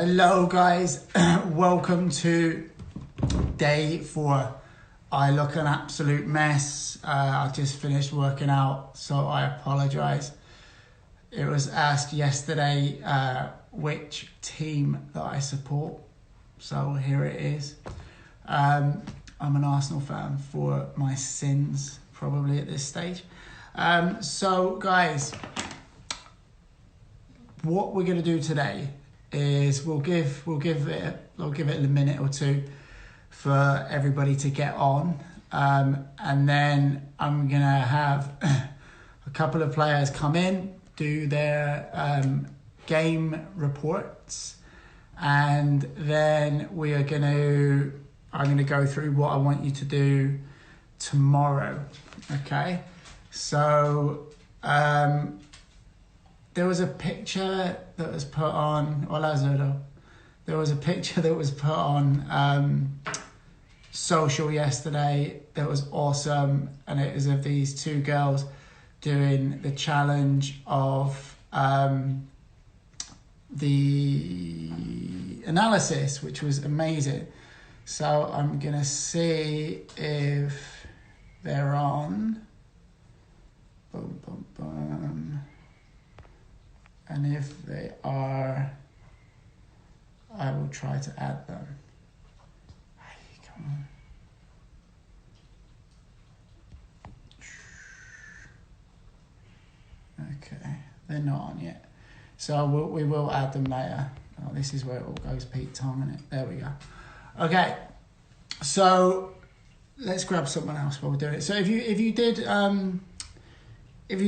Hello guys, welcome to day 4. I look an absolute mess. I just finished working out, so I apologize. It was asked yesterday which team that I support, so here it is. I'm an Arsenal fan for my sins, probably at this stage. So guys, what we're going to do today is we'll give it a minute or two for everybody to get on, and then I'm gonna have a couple of players come in, do their game reports, and then I'm gonna go through what I want you to do tomorrow. Okay, so there was a picture that was put on, there was a picture that was put on social yesterday that was awesome, and it is of these two girls doing the challenge of the analysis, which was amazing. So I'm gonna see if they're on. Boom, boom, boom. And if they are, I will try to add them. Hey, come on. Okay, they're not on yet. So we will add them later. Oh, this is where it all goes Pete Tong, isn't it? There we go. Okay, so let's grab someone else while we're doing it. So if you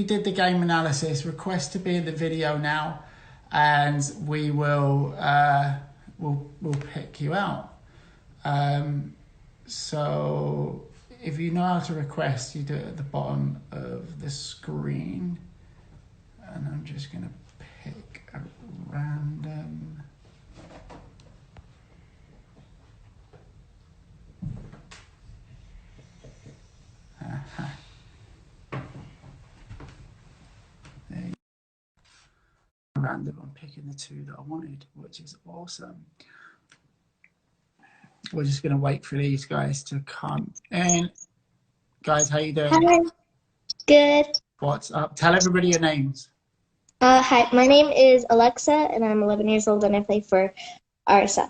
did the game analysis, request to be in the video now, and we will we'll pick you out. So if you know how to request, you do it at the bottom of the screen, and I'm just gonna pick a random. Random, I'm picking the two that I wanted, which is awesome. We're just going to wait for these guys to come in. Guys, how you doing? Hi. Good. What's up? Tell everybody your names. Hi, my name is Alexa, and I'm 11 years old, and I play for RSL.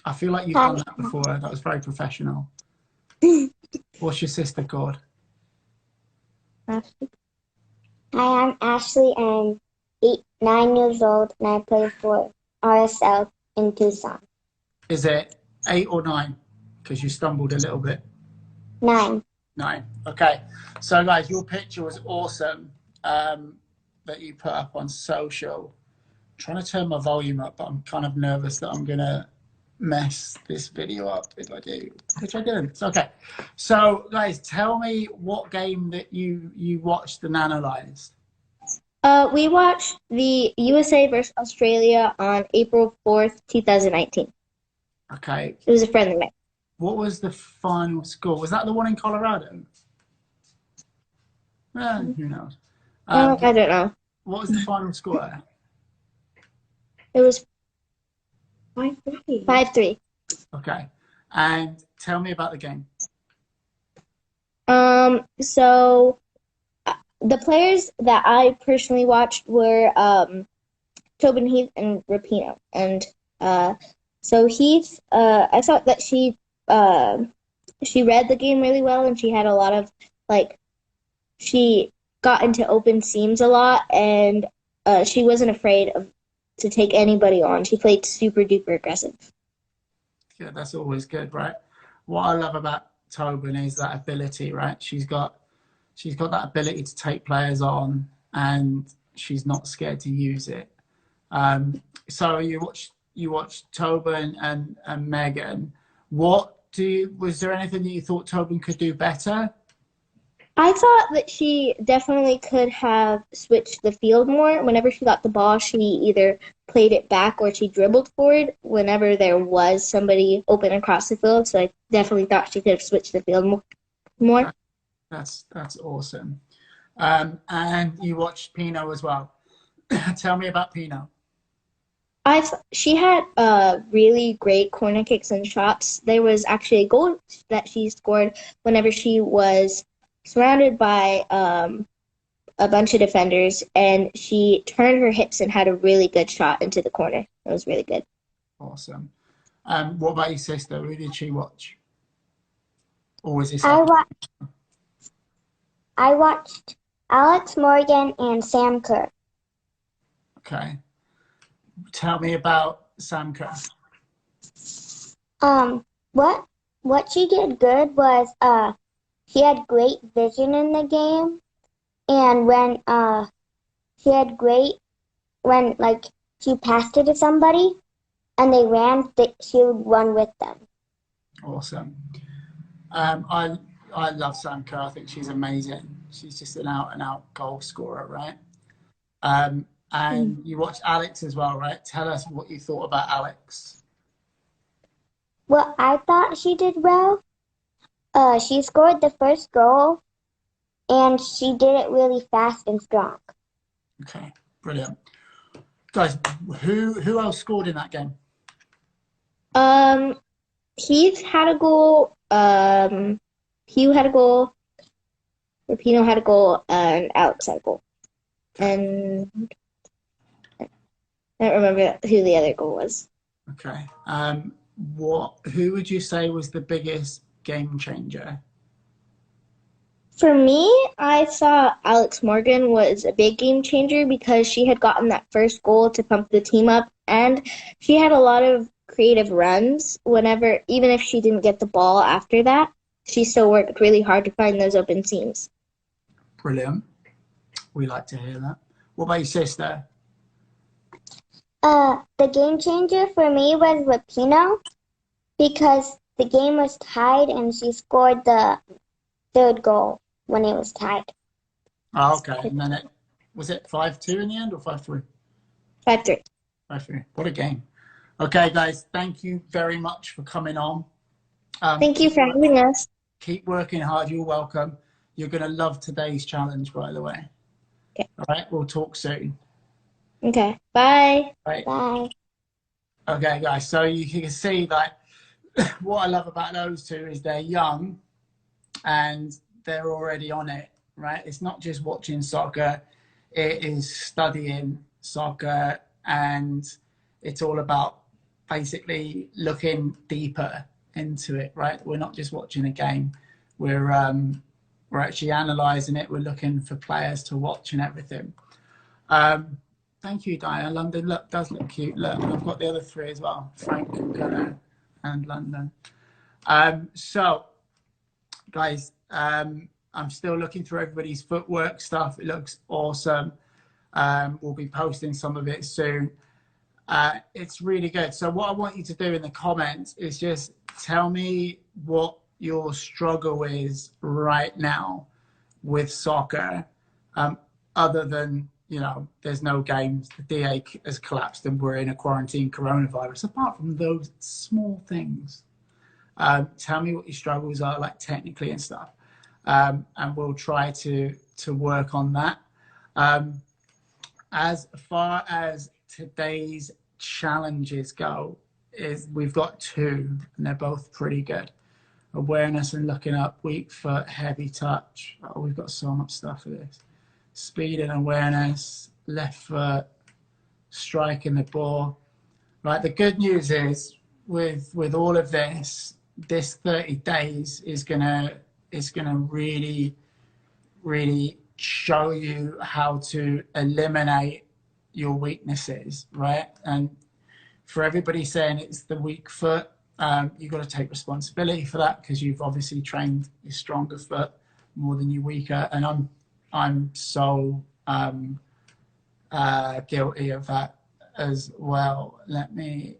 I feel like you've done that before. That was very professional. What's your sister called? Ashley. Hi, I'm Ashley. I'm 9 years old, and I play for RSL in Tucson. Is it 8 or 9? Because you stumbled a little bit. 9. 9. Okay. So, guys, your picture was awesome that you put up on social. I'm trying to turn my volume up, but I'm kind of nervous that I'm going to mess this video up if I do, which I didn't. It's okay. So, guys, tell me what game that you watched and analysed. We watched the USA versus Australia on April 4th, 2019. Okay. It was a friendly match. What was the final score? Was that the one in Colorado? Who knows? I don't know. What was the final score there? It was 5-3. 5-3. Okay. And tell me about the game. So the players that I personally watched were Tobin, Heath, and Rapinoe. And so Heath, I thought that she read the game really well, and she had a lot of, she got into open seams a lot, and she wasn't afraid to take anybody on. She played super duper aggressive. Yeah, that's always good, right? What I love about Tobin is that ability, right? She's got that ability to take players on, and she's not scared to use it. So you watched Tobin and Megan. Was there anything that you thought Tobin could do better? I thought that she definitely could have switched the field more. Whenever she got the ball, she either played it back or she dribbled forward whenever there was somebody open across the field. So I definitely thought she could have switched the field more. That's awesome. And you watched Pino as well. Tell me about Pino. She had really great corner kicks and shots. There was actually a goal that she scored whenever she was surrounded by a bunch of defenders, and she turned her hips and had a really good shot into the corner. It was really good. Awesome. What about your sister? Who did she watch? Or was this I watched Alex Morgan and Sam Kerr. Okay. Tell me about Sam Kerr. What she did good was she had great vision in the game, and when she had great when like she passed it to somebody and they ran, she would run with them. Awesome. I love Sam Kerr. I think she's amazing. She's just an out and out goal scorer, right? And you watched Alex as well, right? Tell us what you thought about Alex. Well, I thought she did well. She scored the first goal, and she did it really fast and strong. Okay, brilliant. Guys, who else scored in that game? Heath had a goal. Hugh had a goal. Rapino had a goal, and Alex had a goal. And I don't remember who the other goal was. Okay. Who would you say was the biggest game changer? For me, I saw Alex Morgan was a big game changer because she had gotten that first goal to pump the team up, and she had a lot of creative runs whenever, even if she didn't get the ball after that, she still worked really hard to find those open seams. Brilliant. We like to hear that. What about your sister? The game changer for me was Rapino because the game was tied and she scored the third goal when it was tied. Oh, okay. And then was it 5-2 in the end or 5-3? 5-3. 5-3. What a game. Okay, guys, thank you very much for coming on. Thank you for having us. Keep working hard. You're welcome. You're going to love today's challenge, by the way. Okay. All right, we'll talk soon. Okay, bye. Right. Bye. Okay, guys, so you can see that what I love about those two is they're young and they're already on it, right? It's not just watching soccer, it is studying soccer, and it's all about basically looking deeper into it, right? We're not just watching a game, we're actually analysing it, we're looking for players to watch and everything. Thank you, Diana. London does look cute. Look, I've got the other three as well, Frank, Gunnar, and London. So, guys, I'm still looking through everybody's footwork stuff. It looks awesome. We'll be posting some of it soon. It's really good. So what I want you to do in the comments is just tell me what your struggle is right now with soccer, other than, you know, there's no games, the DA has collapsed and we're in a quarantine coronavirus. Apart from those small things, tell me what your struggles are, like technically and stuff, and we'll try to work on that. As far as today's challenges go, we've got two, and they're both pretty good. Awareness and looking up, weak foot, heavy touch. Oh, we've got so much stuff for this. Speed and awareness, left foot, striking the ball. Right, the good news is with all of this 30 days is gonna really show you how to eliminate your weaknesses, right? And for everybody saying it's the weak foot, you've got to take responsibility for that, because you've obviously trained your stronger foot more than your weaker. And I'm so guilty of that as well. Let me,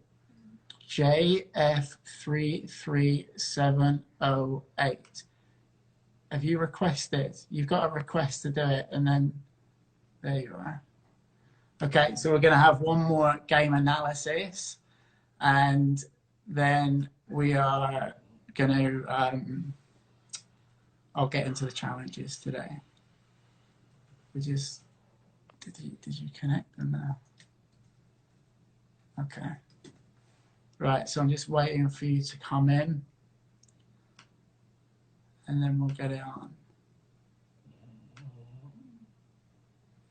JF33708. Have you requested? You've got a request to do it, and then there you are. Okay, so we're going to have one more game analysis, and then we are going to, I'll get into the challenges today. Did you connect them now? Okay. Right, so I'm just waiting for you to come in, and then we'll get it on.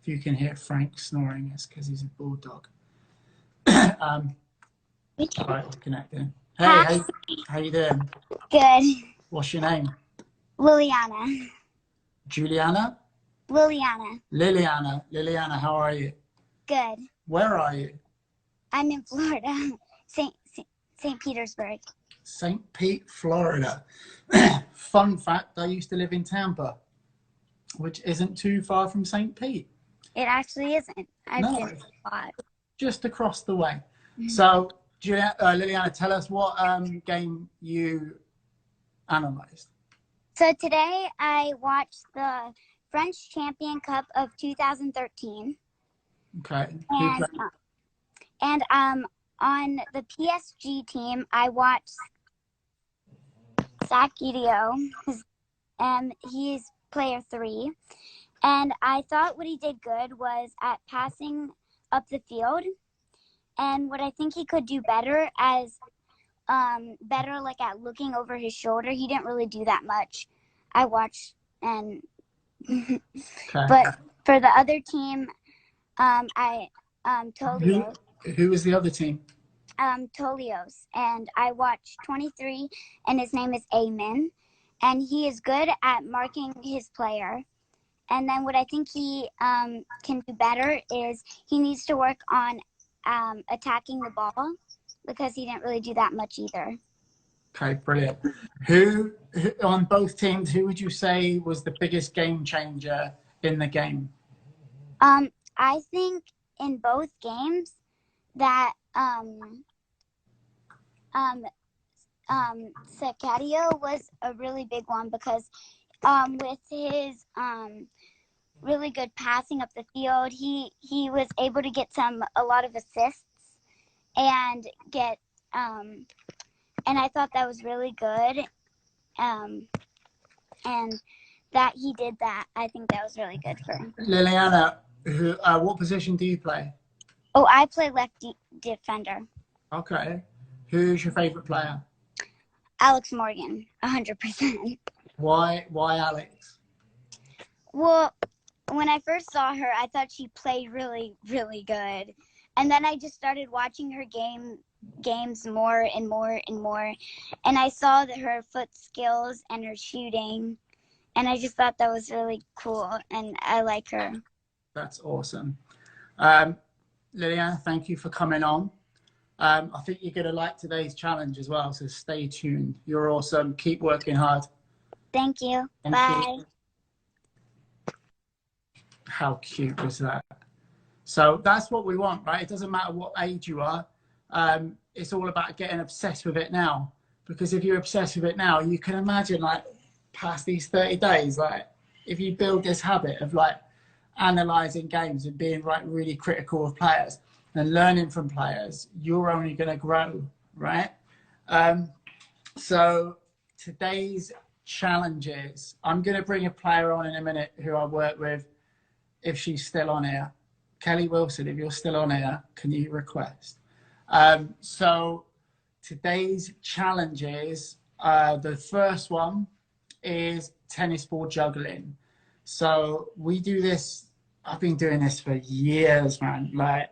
If you can hear Frank snoring, it's because he's a bulldog. All right, we're connecting. Hey, Hi. how you doing? Good. What's your name? Liliana. Juliana? Liliana. Liliana, how are you? Good. Where are you? I'm in Florida. St. Petersburg. St. Pete, Florida. Fun fact, I used to live in Tampa, which isn't too far from St. Pete. It actually isn't. I've No, been a lot. just across the way. So, Liliana, tell us what game you analysed. So today I watched the French Champion Cup of 2013. Okay. And on the PSG team, I watched Sakidio, and he's player 3. And I thought what he did good was at passing up the field. And what I think he could do better better like at looking over his shoulder. He didn't really do that much. I watched and Okay. But for the other team, Tolio. Who was the other team? Tolios, and I watched 23, and his name is Amen, and he is good at marking his player. And then what I think he can do better is he needs to work on attacking the ball, because he didn't really do that much either. Okay, brilliant. Who on both teams, who would you say was the biggest game changer in the game? I think in both games that Sacadio was a really big one, because with his really good passing up the field, he was able to get a lot of assists and get and I thought that was really good, and that he did that. I think that was really good for him. Liliana, what position do you play? Oh, I play left defender. Okay. Who's your favorite player? Alex Morgan, 100%. Why Alex? Well, when I first saw her, I thought she played really, really good. And then I just started watching her games more and more and more. And I saw that her foot skills and her shooting. And I just thought that was really cool. And I like her. That's awesome. Liliana, thank you for coming on. I think you're going to like today's challenge as well. So stay tuned. You're awesome. Keep working hard. Thank you. Thank Bye. you. How cute was that? So that's what we want, right? It doesn't matter what age you are. It's all about getting obsessed with it now. Because if you're obsessed with it now, you can imagine, like, past these 30 days, like, if you build this habit of, like, analysing games and being, like, really critical of players and learning from players, you're only going to grow, right? So today's challenges, I'm going to bring a player on in a minute who I work with, if she's still on here. Kelly Wilson, if you're still on here, can you request? So today's challenges, the first one is tennis ball juggling. So we do this, I've been doing this for years, man, like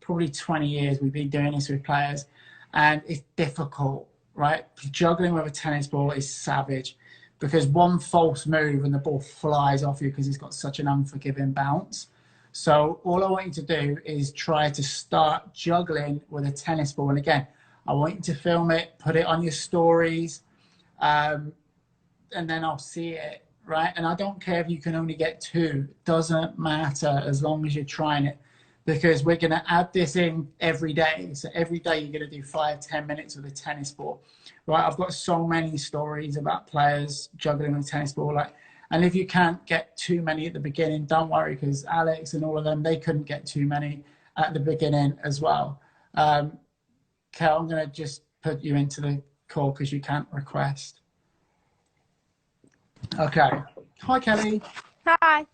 probably 20 years we've been doing this with players, and it's difficult, right? Juggling with a tennis ball is savage, because one false move and the ball flies off you because it's got such an unforgiving bounce. So all I want you to do is try to start juggling with a tennis ball. And again, I want you to film it, put it on your stories, and then I'll see it, right? And I don't care if you can only get 2. Doesn't matter, as long as you're trying it, because we're going to add this in every day. So every day you're going to do 5-10 minutes with a tennis ball, right? I've got so many stories about players juggling with a tennis ball, like, and if you can't get too many at the beginning, don't worry, because Alex and all of them, they couldn't get too many at the beginning as well. Kel, I'm going to just put you into the call because you can't request. Okay. Hi, Kelly. Hi.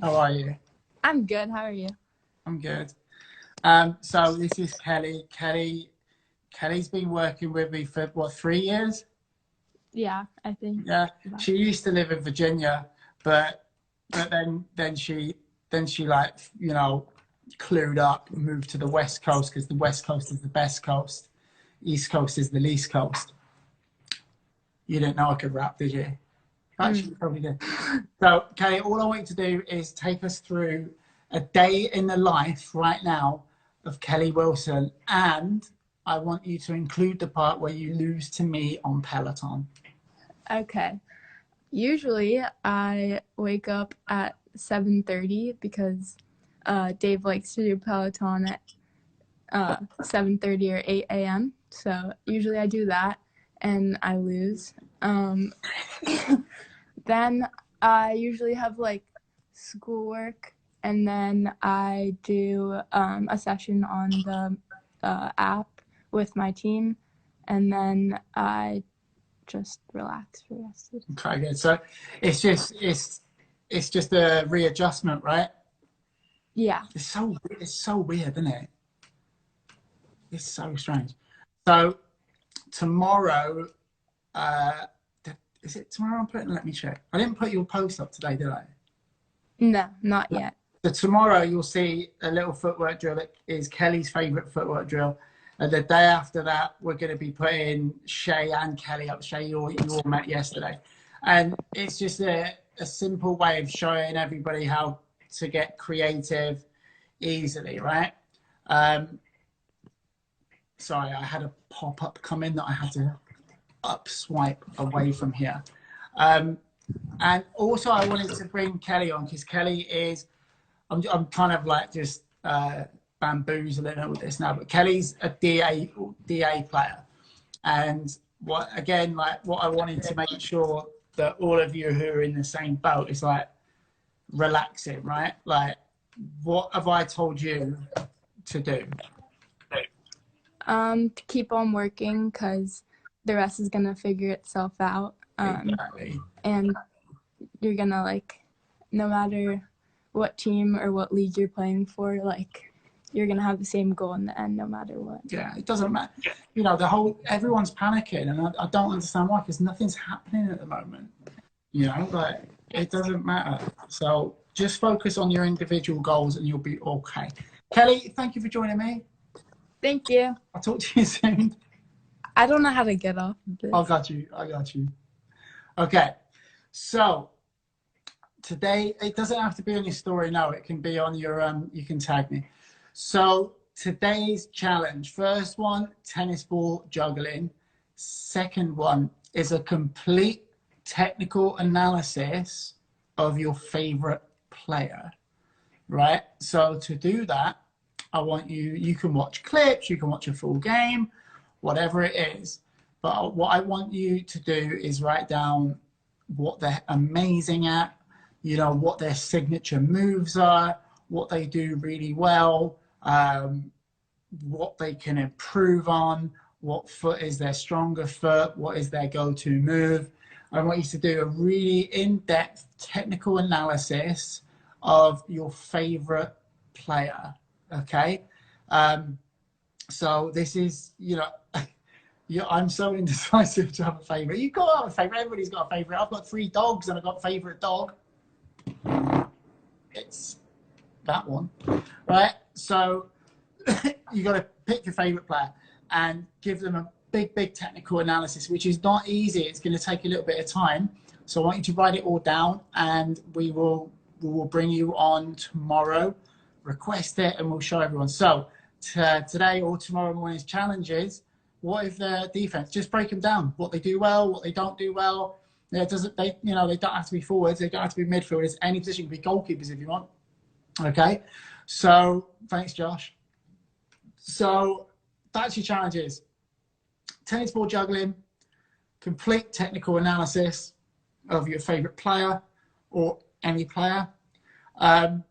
How are you? I'm good. How are you? I'm good. So this is Kelly. Kelly's been working with me for what, 3 years? Yeah, I think. Yeah. She used to live in Virginia, but then she like, you know, clued up, moved to the West Coast because the West Coast is the best coast. East Coast is the least coast. You didn't know I could rap, did you? Actually, you probably did. So, Kelly, all I want you to do is take us through a day in the life right now of Kelly Wilson, and I want you to include the part where you lose to me on Peloton. Okay. Usually I wake up at 7:30 because Dave likes to do Peloton at 7:30 or 8 a.m. So usually I do that and I lose. Then I usually have like schoolwork, and then I do a session on the app with my team, and then I just relax for the rest of the day. Okay, good. So it's just a readjustment, right? Yeah. It's so weird, isn't it? It's so strange. So tomorrow, is it tomorrow I'm putting? Let me check. I didn't put your post up today, did I? No, not yet. So tomorrow you'll see a little footwork drill that is Kelly's favorite footwork drill. And the day after that, we're going to be putting Shay and Kelly up. Shay, you all met yesterday. And it's just a simple way of showing everybody how to get creative easily, right? Sorry, I had a pop-up come in that I had to up swipe away from here. And also I wanted to bring Kelly on because Kelly is, I'm kind of like just bamboozling with this now, but Kelly's a DA player. And what I wanted to make sure that all of you who are in the same boat is like relaxing, right? Like, what have I told you to do? To keep on working because the rest is gonna figure itself out. Exactly. And you're gonna like, no matter what team or what league you're playing for, like you're gonna have the same goal in the end, no matter what. Yeah, it doesn't matter. You know, everyone's panicking, and I don't understand why, because nothing's happening at the moment. You know, like it doesn't matter. So just focus on your individual goals, and you'll be okay. Kelly, thank you for joining me. Thank you. I'll talk to you soon. I don't know how to get off of this. I got you. Okay, so today, it doesn't have to be on your story, no, it can be on your, you can tag me. So today's challenge, first one, tennis ball juggling. Second one is a complete technical analysis of your favorite player, right? So to do that, I want you can watch clips, you can watch a full game, whatever it is. But what I want you to do is write down what they're amazing at, you know, what their signature moves are, what they do really well, what they can improve on, what foot is their stronger foot, what is their go-to move. I want you to do a really in-depth technical analysis of your favorite player, okay? So this is, you know, I'm so indecisive to have a favorite. You've got to have a favorite. Everybody's got a favorite. I've got 3 dogs and I've got a favorite dog. It's that one, right? So you got to pick your favorite player and give them a big technical analysis, which is not easy. It's going to take a little bit of time. So I want you to write it all down, and we will bring you on tomorrow. Request it, and we'll show everyone. So today or tomorrow morning's challenges. What is their defense? Just break them down. What they do well, what they don't do well. They don't have to be forwards. They don't have to be midfielders. Any position can be goalkeepers if you want. Okay. So thanks, Josh. So that's your challenges. Tennis ball juggling, complete technical analysis of your favorite player or any player. And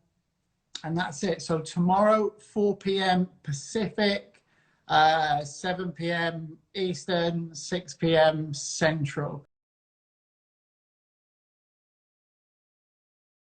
that's it. So tomorrow, 4 p.m. Pacific, 7 p.m. Eastern, 6 p.m. Central.